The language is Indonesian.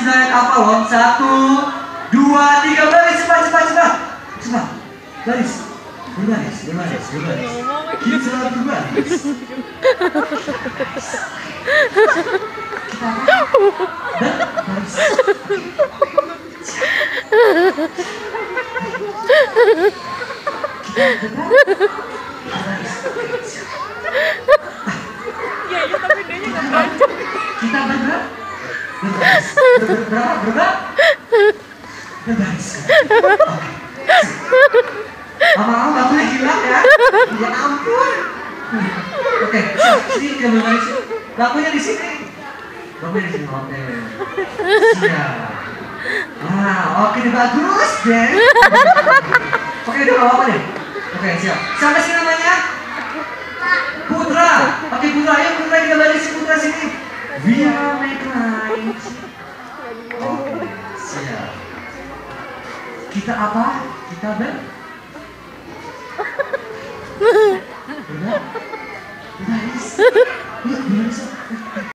sudah lihat apa loh? 1, 2, 3, baris, cepat. Baris. Berbaris. Kita berbaris. Iya, tapi dia nggak baca. Kita bergerak. Berbaris. Lama-lama bakunya hilang ya. Ya ampun. Oke, sini kita berbaris. Bakunya di sini. Oke. Siap. Oke, bagus deh. Oke, udah gak apa-apa deh. Oke, siap. Siapa sih namanya? Putra. Oke, Putra, ayo Putra kita baris Putra sini. Via make light. Oke, siap. Kita apa? Kita berbaris.